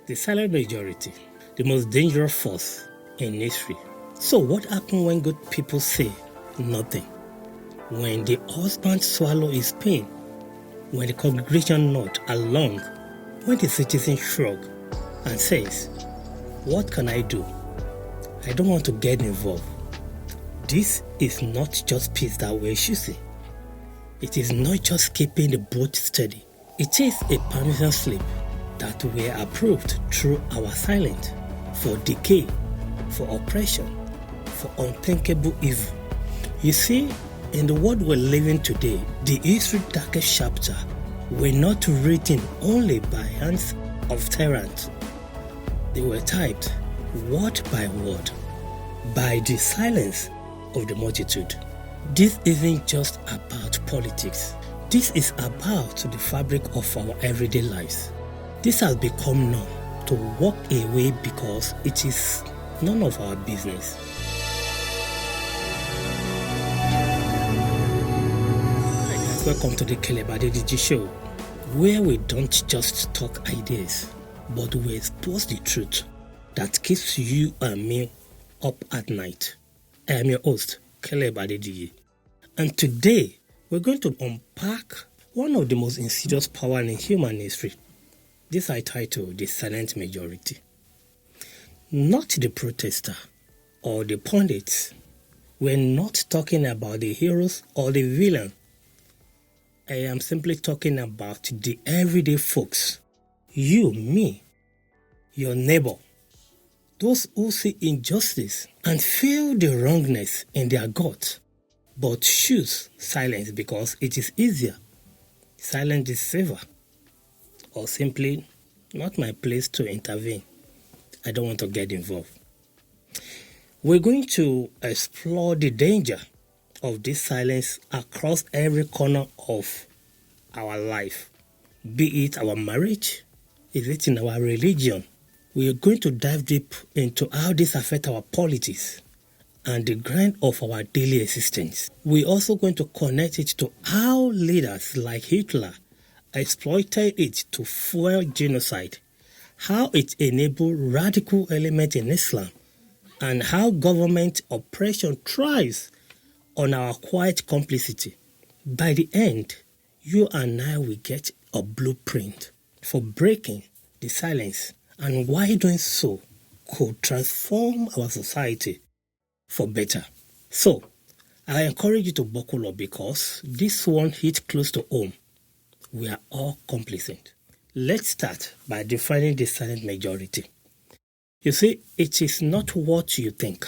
The silent majority, the most dangerous force in history. So what happens when good people say nothing? When the husband swallows his pain? When the congregation nods along? When the citizen shrugs and says, "What can I do? I don't want to get involved." This is not just peace that we're choosing. It is not just keeping the boat steady. It is a permission slip that we are approved through our silence for decay, for oppression, for unthinkable evil. You see, in the world we're living today, the history darkest chapter were not written only by hands of tyrants. They were typed word by word by the silence of the multitude. This isn't just about politics. This is about the fabric of our everyday lives. This has become known to walk away because it is none of our business. Hi guys, welcome to the Caleb Adediji Show, where we don't just talk ideas, but we expose the truth that keeps you and me up at night. I am your host, Caleb Adediji, and today we're going to unpack one of the most insidious powers in human history. This I title the silent majority. Not the protester or the pundits. We're not talking about the heroes or the villain. I am simply talking about the everyday folks. You, me, your neighbor. Those who see injustice and feel the wrongness in their gut, but choose silence because it is easier. Silence is safer. Or simply, not my place to intervene. I don't want to get involved. We're going to explore the danger of this silence across every corner of our life. Be it our marriage, is it in our religion. We are going to dive deep into how this affects our politics and the grind of our daily existence. We're also going to connect it to how leaders like Hitler exploited it to fuel genocide, how it enabled radical elements in Islam, and how government oppression thrives on our quiet complicity. By the end, you and I will get a blueprint for breaking the silence and why doing so could transform our society for better. So, I encourage you to buckle up because this one hits close to home. We are all complicit. Let's start by defining the silent majority. You see, it is not what you think.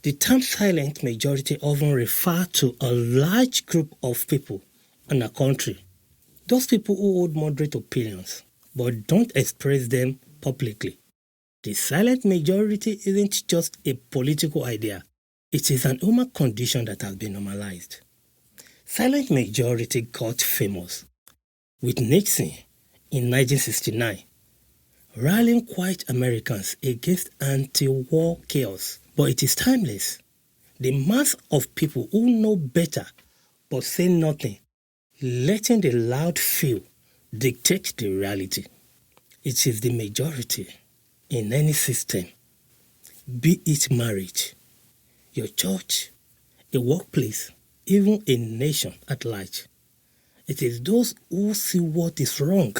The term silent majority often refers to a large group of people in a country. Those people who hold moderate opinions but don't express them publicly. The silent majority isn't just a political idea. It is an human condition that has been normalized. Silent majority got famous with Nixon in 1969, rallying white Americans against anti-war chaos. But it is timeless. The mass of people who know better but say nothing, letting the loud few dictate the reality. It is the majority in any system, be it marriage, your church, a workplace, even a nation at large. It is those who see what is wrong,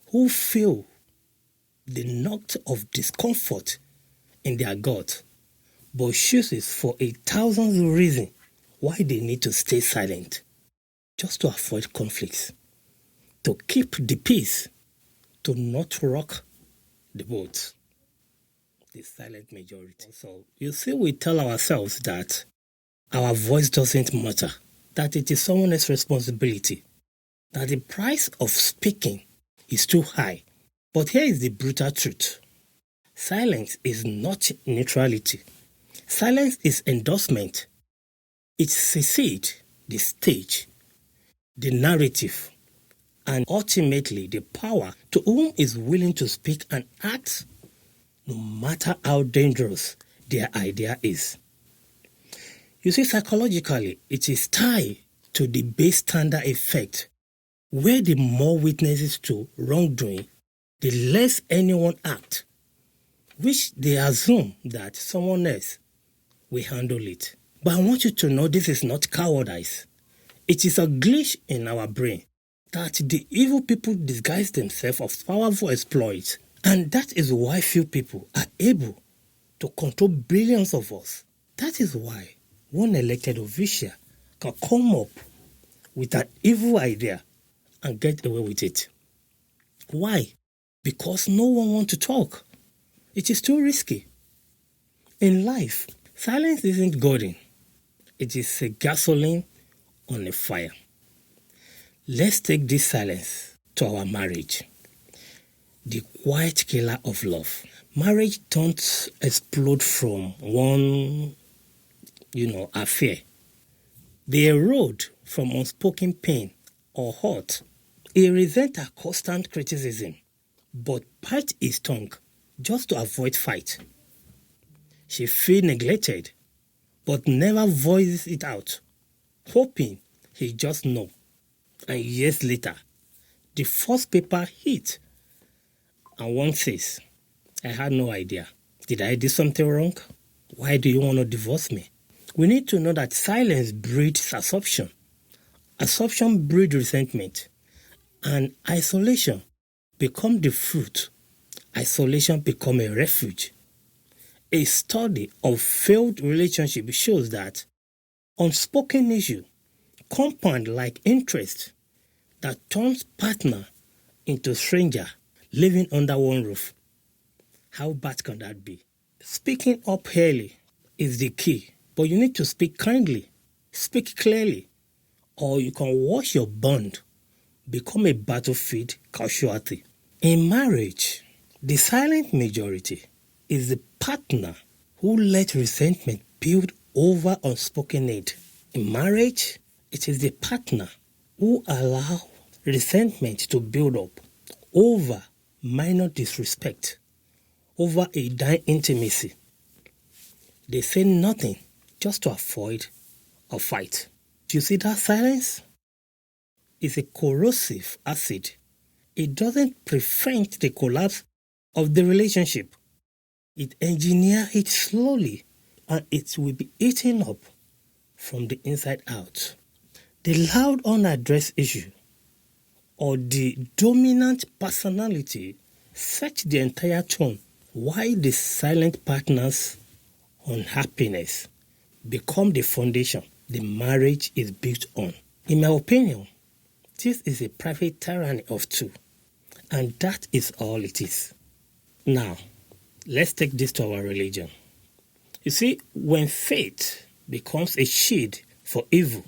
who feel the knot of discomfort in their gut, but chooses for 1,000 reasons why they need to stay silent, just to avoid conflicts, to keep the peace, to not rock the boat. The silent majority. So you see, we tell ourselves that our voice doesn't matter, that it is someone else's responsibility, that the price of speaking is too high. But here is the brutal truth. Silence is not neutrality. Silence is endorsement. It secedes the stage, the narrative, and ultimately the power to whom is willing to speak and act, no matter how dangerous their idea is. You see, psychologically, it is tied to the base standard effect, where the more witnesses to wrongdoing, the less anyone acts, which they assume that someone else will handle it. But I want you to know this is not cowardice. It is a glitch in our brain that the evil people disguise themselves as powerful exploits. And that is why few people are able to control billions of us. That is why one elected official can come up with an evil idea and get away with it. Why? Because no one wants to talk. It is too risky. In life, silence isn't golden. It is a gasoline on a fire. Let's take this silence to our marriage. The quiet killer of love. Marriage don't explode from one, affair. They erode from unspoken pain or hurt. He resents a constant criticism, but bite his tongue just to avoid fight. She feels neglected, but never voices it out, hoping he just know. And years later, the first paper hit, and one says, I had no idea. Did I do something wrong? Why do you want to divorce me? We need to know that silence breeds assumption. Assumption breeds resentment. And isolation becomes the fruit. Isolation becomes a refuge. A study of failed relationships shows that unspoken issue compound like interest that turns partner into stranger living under one roof. How bad can that be? Speaking up early is the key, but you need to speak kindly, speak clearly, or you can watch your bond become a battlefield casualty. In marriage, the silent majority is the partner who let resentment build over unspoken need. In marriage, it is the partner who allow resentment to build up over minor disrespect, over a dying intimacy. They say nothing just to avoid a fight. Do you see that silence? It's a corrosive acid. It doesn't prevent the collapse of the relationship. It engineers it slowly, and it will be eaten up from the inside out. The loud unaddressed issue or the dominant personality sets the entire tone, while the silent partner's unhappiness become the foundation the marriage is built on. In my opinion, this is a private tyranny of two, and that is all it is. Now, let's take this to our religion. You see, when faith becomes a shield for evil,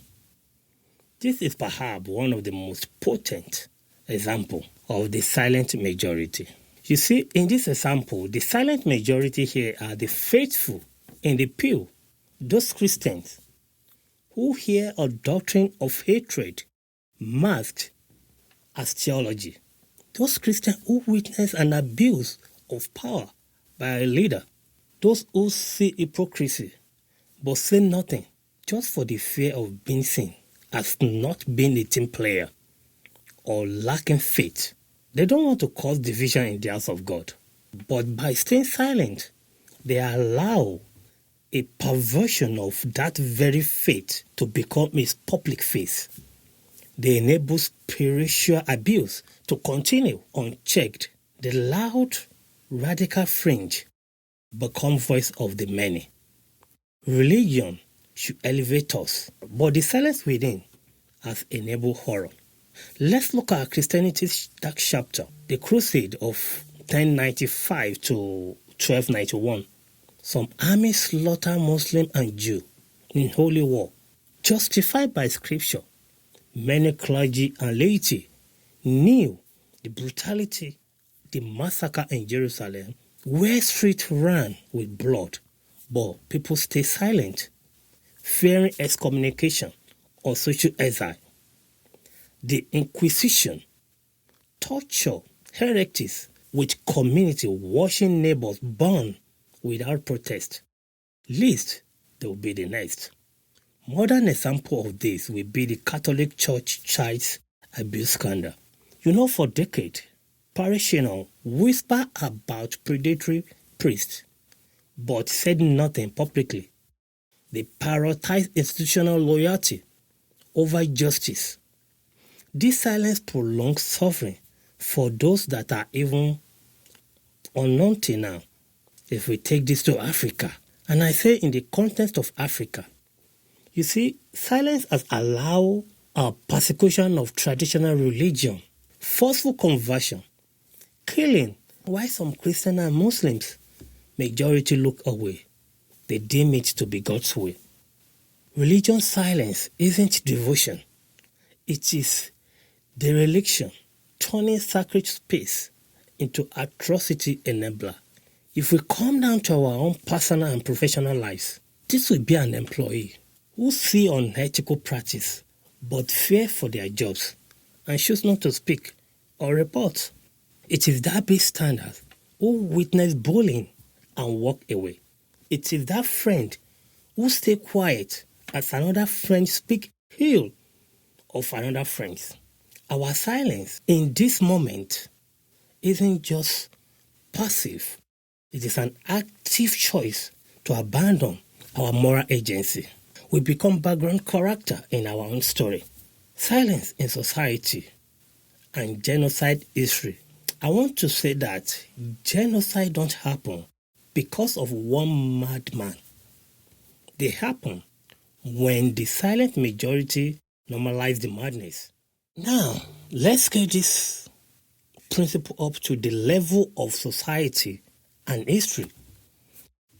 this is perhaps one of the most potent examples of the silent majority. You see, in this example, the silent majority here are the faithful in the pew, those Christians who hear a doctrine of hatred masked as theology, those Christians who witness an abuse of power by a leader, those who see hypocrisy but say nothing just for the fear of being seen as not being a team player or lacking faith. They don't want to cause division in the house of God, but by staying silent, they allow a perversion of that very faith to become its public face. They enable spiritual abuse to continue unchecked. The loud, radical fringe become voice of the many. Religion should elevate us, but the silence within has enabled horror. Let's look at Christianity's dark chapter, the crusade of 1095 to 1291. Some armies slaughter Muslim and Jew in holy war, justified by scripture. Many clergy and laity knew the brutality, the massacre in Jerusalem, where streets ran with blood, but people stay silent, fearing excommunication or social exile. The Inquisition, torture heretics with community watching neighbors burn without protest. Least they will be the next. Modern example of this will be the Catholic Church child abuse scandal. For decades, parishioners whisper about predatory priests, but said nothing publicly. They prioritized institutional loyalty over justice. This silence prolongs suffering for those that are even unknown till now. If we take this to Africa, and I say in the context of Africa, you see, silence has allowed a persecution of traditional religion, forceful conversion, killing, while some Christians and Muslims, majority look away. They deem it to be God's way. Religion silence isn't devotion. It is dereliction, turning sacred space into atrocity enabler. If we come down to our own personal and professional lives, this will be an employee who see unethical practice but fear for their jobs and choose not to speak or report. It is that big standard who witness bullying and walk away. It is that friend who stay quiet as another friend speak ill of another friend. Our silence in this moment isn't just passive. It is an active choice to abandon our moral agency. We become background character in our own story. Silence in society and genocide history. I want to say that genocide don't happen because of one madman. They happen when the silent majority normalize the madness. Now, let's get this principle up to the level of society and history,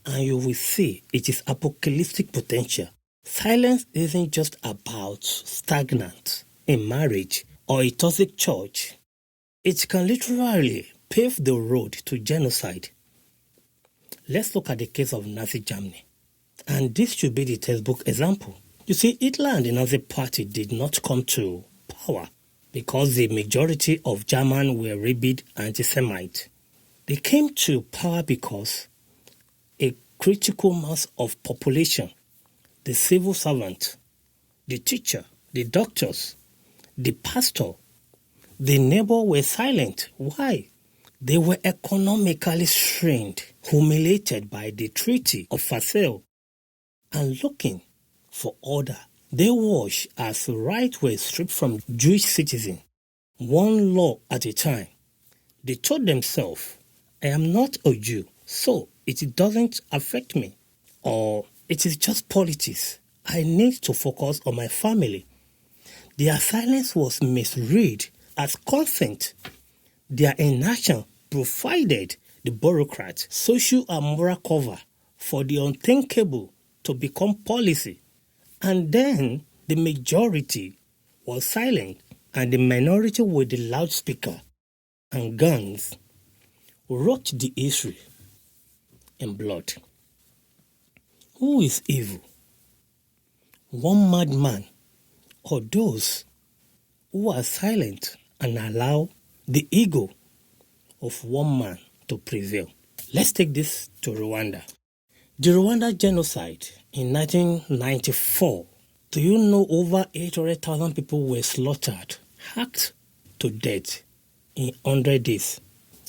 and you will see it is apocalyptic potential. Silence isn't just about stagnant in marriage or a toxic church. It can literally pave the road to genocide. Let's look at the case of Nazi Germany, and this should be the textbook example. You see, Hitler and the Nazi Party did not come to power because the majority of Germans were rabid anti-Semites. They came to power because a critical mass of population, the civil servant, the teacher, the doctors, the pastor, the neighbor were silent. Why? They were economically strained, humiliated by the Treaty of Versailles, and looking for order. They watched as rights were stripped from Jewish citizens, one law at a time. They told themselves, I am not a Jew, so it doesn't affect me. Or it is just politics. I need to focus on my family. Their silence was misread as consent. Their inaction provided the bureaucrats social and moral cover for the unthinkable to become policy. And then the majority was silent, and the minority with the loudspeaker and guns wrote the history in blood. Who is evil? One madman, or those who are silent and allow the ego of one man to prevail? Let's take this to Rwanda. The Rwanda genocide in 1994. Do you know over 800,000 people were slaughtered, hacked to death in 100 days?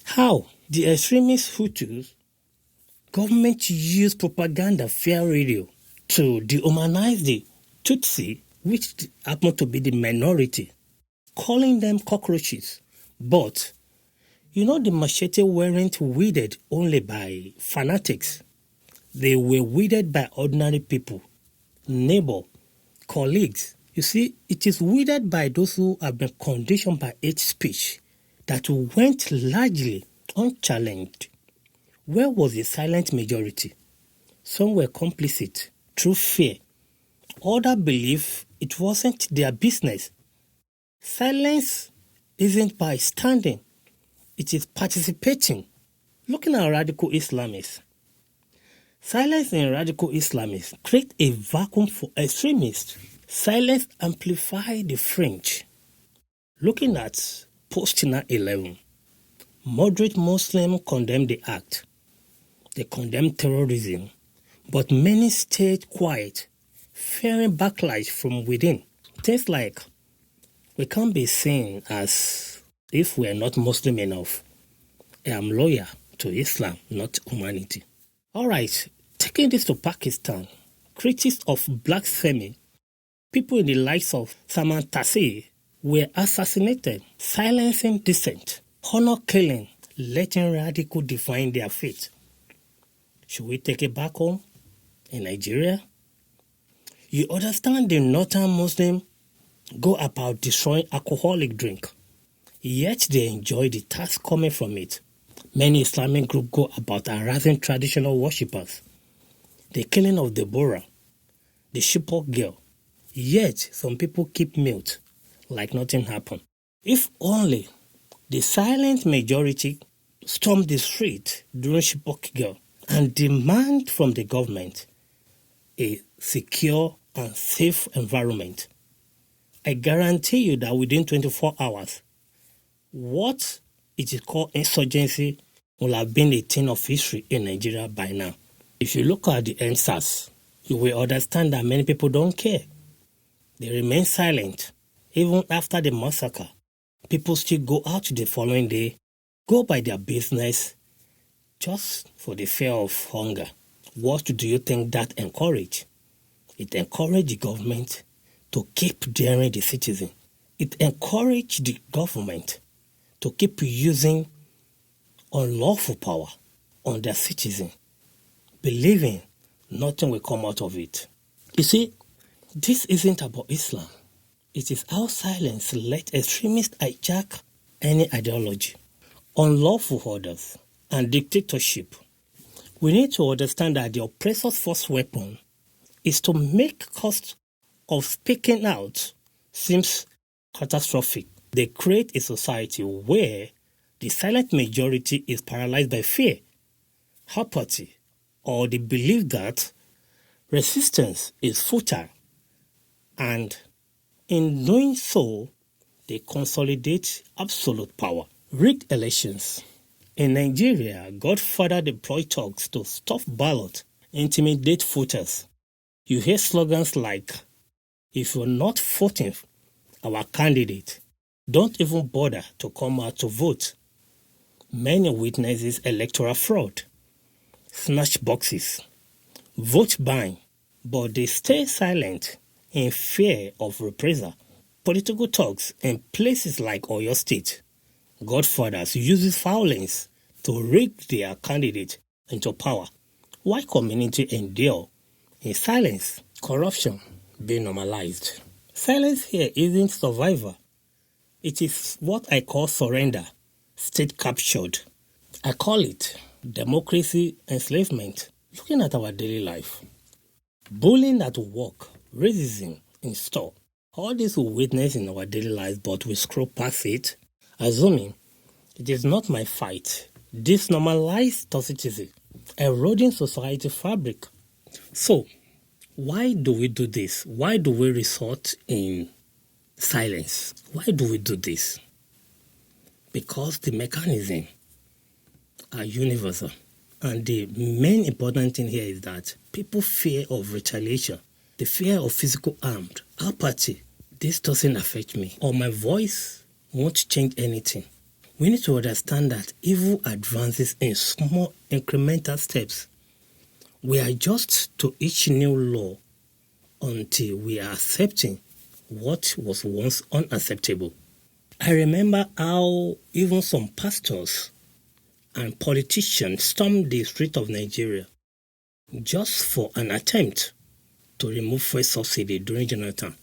How? The extremist Hutus government used propaganda fear radio to dehumanize the Tutsi, which happened to be the minority, calling them cockroaches. But, you know, the machete weren't wielded only by fanatics. They were wielded by ordinary people, neighbors, colleagues. You see, it is wielded by those who have been conditioned by hate speech that went largely unchallenged. Where was the silent majority? Some were complicit through fear. Others believed it wasn't their business. Silence isn't by standing. It is participating. Looking at radical Islamists. Silence in radical Islamists create a vacuum for extremists. Silence amplifies the fringe. Looking at post-9/11, moderate Muslims condemned the act. They condemned terrorism, but many stayed quiet, fearing backlash from within. Things like, we can't be seen as if we are not Muslim enough. I am loyal to Islam, not humanity. All right, taking this to Pakistan, critics of blasphemy, people in the likes of Salman Taseer were assassinated, silencing dissent, honor killing, letting radicals define their faith. Should we take it back home in Nigeria? You understand the northern Muslims go about destroying alcoholic drink, yet they enjoy the tax coming from it. Many Islamic groups go about harassing traditional worshippers, the killing of Deborah, the Chibok girl, yet some people keep mute like nothing happened. If only the silent majority stormed the street during Chibok girl and demand from the government a secure and safe environment, I guarantee you that within 24 hours, what it is called insurgency will have been a thing of history in Nigeria by now. If you look at the answers, you will understand that many people don't care. They remain silent. Even after the massacre, people still go out the following day, go by their business, just for the fear of hunger. What do you think that encouraged? It encouraged the government to keep daring the citizen. It encouraged the government to keep using unlawful power on their citizen, believing nothing will come out of it. You see, this isn't about Islam. It is how silence let extremists hijack any ideology, unlawful orders, and dictatorship. We need to understand that the oppressor's first weapon is to make cost of speaking out seems catastrophic. They create a society where the silent majority is paralyzed by fear, apathy, or the belief that resistance is futile. And in doing so, they consolidate absolute power. Rigged elections. In Nigeria, Godfather deployed thugs to stuff ballots, intimidate voters. You hear slogans like, if you're not voting our candidate, don't even bother to come out to vote. Many witnesses electoral fraud, snatch boxes, vote buying, but they stay silent in fear of reprisal. Political thugs in places like Oyo State, Godfathers uses violence to rig their candidate into power, while community endure in silence. Corruption being normalized. Silence here isn't survival. It is what I call surrender, state captured. I call it democracy enslavement. Looking at our daily life, bullying at work, racism in store, all this we witness in our daily life, but we scroll past it, assuming it is not my fight. This normalized toxicity, eroding society fabric. So, why do we do this? Why do we resort in silence? Why do we do this? Because the mechanisms are universal. And the main important thing here is that people fear of retaliation, the fear of physical harm, apathy. This doesn't affect me, or my voice won't change anything. We need to understand that evil advances in small incremental steps. We adjust to each new law until we are accepting what was once unacceptable. I remember how even some pastors and politicians stormed the streets of Nigeria just for an attempt to remove fuel subsidy during Jonathan.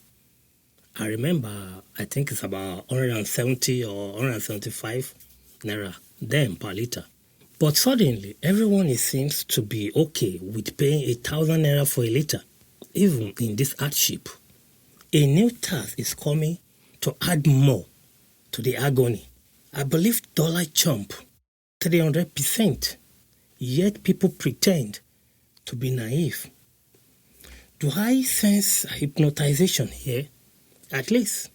I remember, I think it's about 170 or 175 naira then per liter. But suddenly, everyone seems to be okay with paying 1,000 naira for a liter, even in this hardship. A new tax is coming to add more to the agony. I believe dollar jump 300%, yet people pretend to be naive. Do I sense hypnotization here? At least,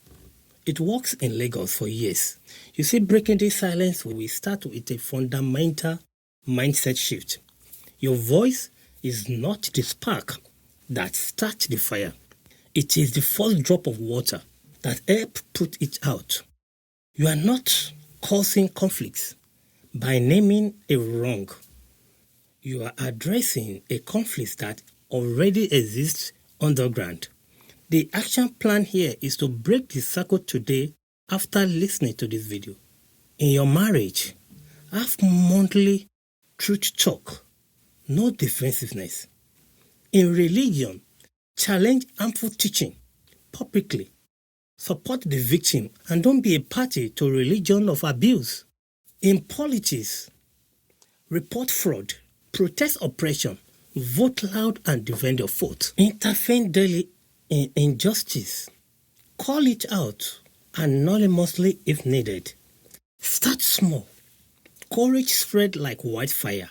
it works in Lagos for years. You see, breaking this silence, we start with a fundamental mindset shift. Your voice is not the spark that starts the fire. It is the first drop of water that helps put it out. You are not causing conflicts, By naming a wrong, you are addressing a conflict that already exists underground. The action plan here is to break the circle today after listening to this video. In your marriage, have monthly truth talk, no defensiveness. In religion, challenge harmful teaching publicly. Support the victim and don't be a party to religion of abuse. In politics, report fraud, protest oppression, vote loud and defend your vote. Intervene daily in injustice. Call it out anonymously if needed. Start small. Courage spread like wildfire.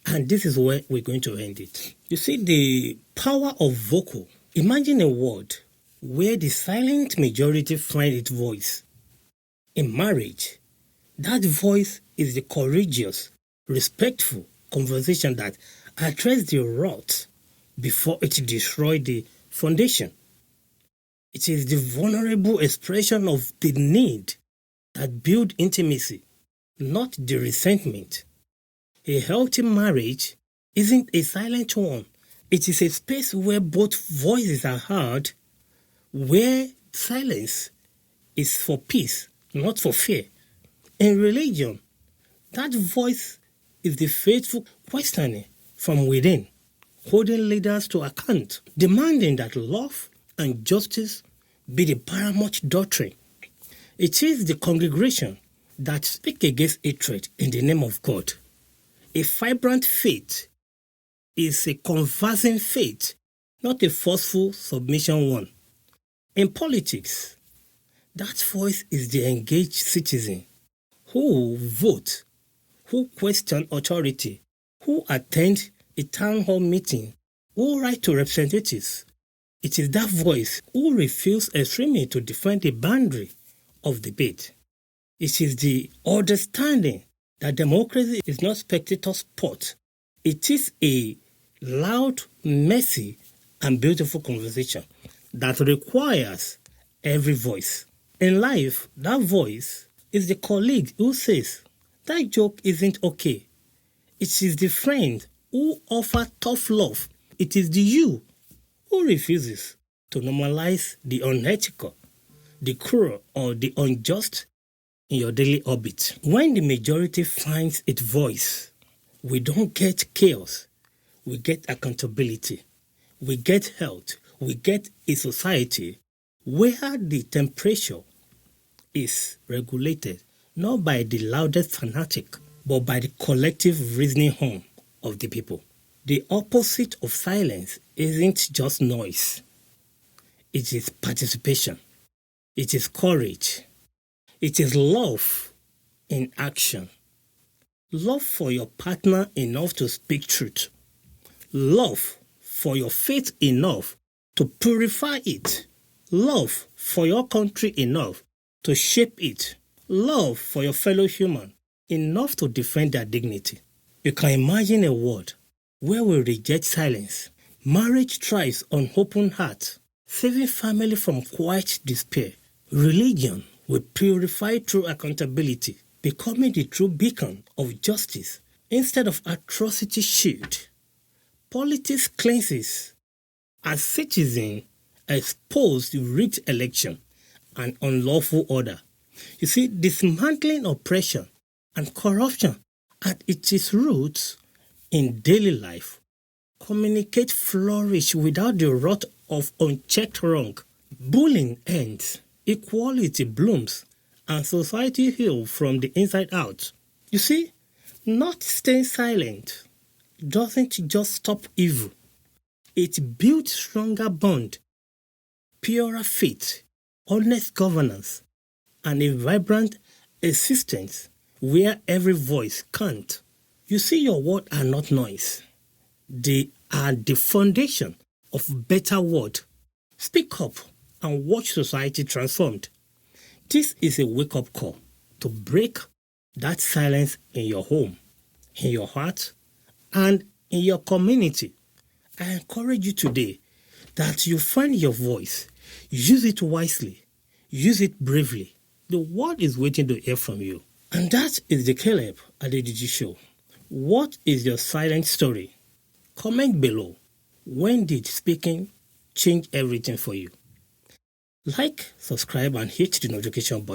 And this is where we're going to end it. You see the power of vocal. Imagine a world where the silent majority find its voice. In marriage, that voice is the courageous, respectful conversation that addresses the rot before it destroys the foundation. It is the vulnerable expression of the need that builds intimacy, not the resentment. A healthy marriage isn't a silent one. It is a space where both voices are heard, where silence is for peace, not for fear. In religion, that voice is the faithful questioning from within, holding leaders to account, demanding that love and justice be the paramount doctrine. It is the congregation that speaks against hatred in the name of God. A vibrant faith is a conversing faith, not a forceful submission one. In politics, that voice is the engaged citizen who vote, who question authority, who attend a town hall meeting, who write to representatives. It is that voice who refuse extremely to defend the boundary of debate. It is the understanding that democracy is not spectator sport. It is a loud, messy, and beautiful conversation that requires every voice. In life, that voice is the colleague who says, that joke isn't okay. It is the friend who offers tough love. It is the you who refuses to normalize the unethical, the cruel, or the unjust in your daily orbit. When the majority finds its voice, we don't get chaos. We get accountability. We get health. We get a society where the temperature is regulated not by the loudest fanatic, but by the collective reasoning home of the people. The opposite of silence isn't just noise. It is participation. It is courage. It is love in action. Love for your partner enough to speak truth. Love for your faith enough to purify it. Love for your country enough to shape it. Love for your fellow human enough to defend their dignity. You can imagine a world where we reject silence. Marriage thrives on open heart, saving family from quiet despair. Religion will purify through accountability, becoming the true beacon of justice instead of atrocity shield. Politics cleanses as citizens expose the rigged election and unlawful order. You see, dismantling oppression and corruption at its roots in daily life. Communicate flourish without the rot of unchecked wrong. Bullying ends, equality blooms, and society heals from the inside out. You see, not staying silent doesn't just stop evil. It builds stronger bond, purer faith, honest governance, and a vibrant existence where every voice counts. You see, your words are not noise. They are the foundation of better word. Speak up and watch society transformed. This is a wake-up call to break that silence in your home, in your heart, and in your community. I encourage you today that you find your voice, use it wisely, use it bravely. The world is waiting to hear from you. And that is the Caleb Adediji Show. What is your silent story? Comment below. When did speaking change everything for you? Like, subscribe, and hit the notification button.